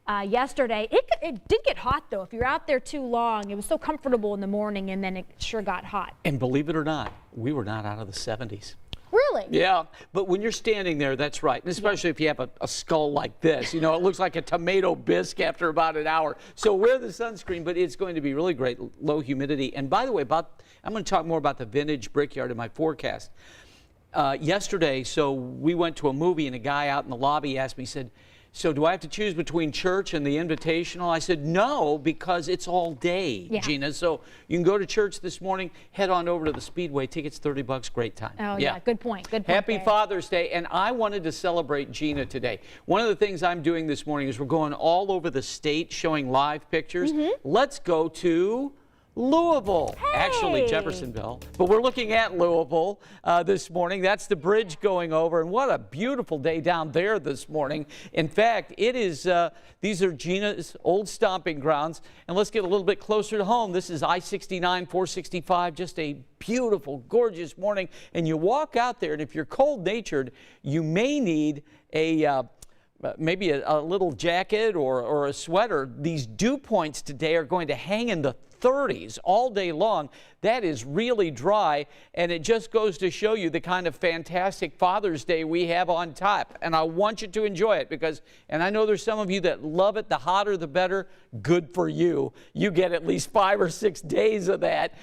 yesterday. It did get hot, though. If you're out there too long, it was so comfortable in the morning, and then it sure got hot. And believe it or not, we were not out of the 70s. Really? Yeah, but when you're standing there, that's right. And especially if you have a skull like this, you know, it looks like a tomato bisque after about an hour. So wear the sunscreen, but it's going to be really great, low humidity. And by the way, I'm going to talk more about the vintage brickyard in my forecast. Yesterday, so we went to a movie, and a guy out in the lobby asked me, he said, so do I have to choose between church and the invitational? I said, no, because it's all day, Gina. So you can go to church this morning, head on over to the Speedway. Tickets $30, great time. Oh, yeah, good point. Good point. Happy Father's Day, and I wanted to celebrate Gina today. One of the things I'm doing this morning is we're going all over the state showing live pictures. Let's go to Louisville, actually Jeffersonville, but we're looking at Louisville this morning. That's the bridge going over, and what a beautiful day down there this morning. In fact, it is, these are Gina's old stomping grounds, and let's get a little bit closer to home. This is I-69, 465, just a beautiful, gorgeous morning, and you walk out there, and if you're cold-natured, you may need a maybe a little jacket or a sweater. These dew points today are going to hang in the 30s all day long. That is really dry, and it just goes to show you the kind of fantastic Father's Day we have on tap. And I want you to enjoy it because, and I know there's some of you that love it, the hotter the better. Good for you. You get at least 5 or 6 days of that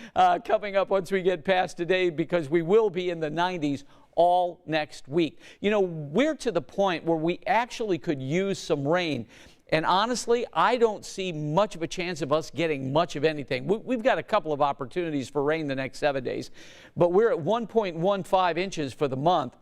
coming up once we get past today, because we will be in the 90s all next week. You know, we're to the point where we actually could use some rain. And honestly, I don't see much of a chance of us getting much of anything. We've got a couple of opportunities for rain the next 7 days, but we're at 1.15 inches for the month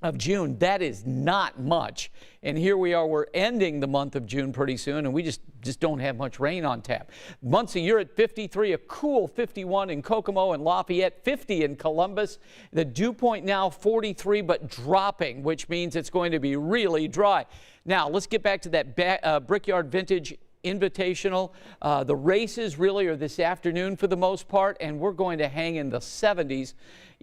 of June. That is not much. And here we are, we're ending the month of June pretty soon, and we just don't have much rain on tap. Months a year at 53, a cool 51 in Kokomo and Lafayette, 50 in Columbus. The dew point now 43, but dropping, which means it's going to be really dry. Now, let's get back to that Brickyard Vintage Invitational. The races really are this afternoon for the most part, and we're going to hang in the 70s,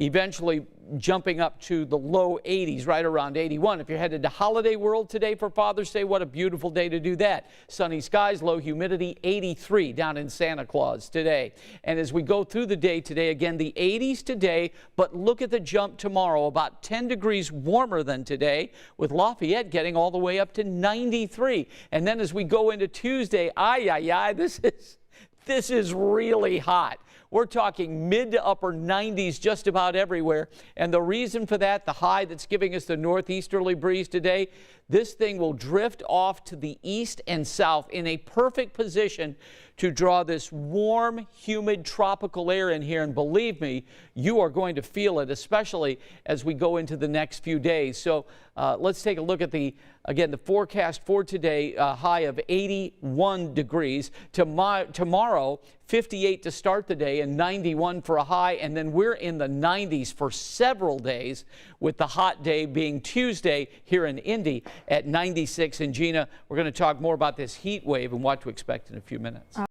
eventually jumping up to the low 80s, right around 81. If you're headed to Holiday World today for Father's Day, what a beautiful day to do that. Sunny skies, low humidity, 83 down in Santa Claus today. And as we go through the day today, again, the 80s today, but look at the jump tomorrow, about 10 degrees warmer than today, with Lafayette getting all the way up to 93. And then as we go into Tuesday, this is really hot. We're talking mid to upper 90s just about everywhere. And the reason for that, the high that's giving us the northeasterly breeze today, this thing will drift off to the east and south in a perfect position to draw this warm, humid, tropical air in here. And believe me, you are going to feel it, especially as we go into the next few days. So let's take a look at the forecast for today, high of 81 degrees. Tomorrow, 58 to start the day and 91 for a high. And then we're in the 90s for several days, with the hot day being Tuesday here in Indy at 96. And Gina, we're going to talk more about this heat wave and what to expect in a few minutes.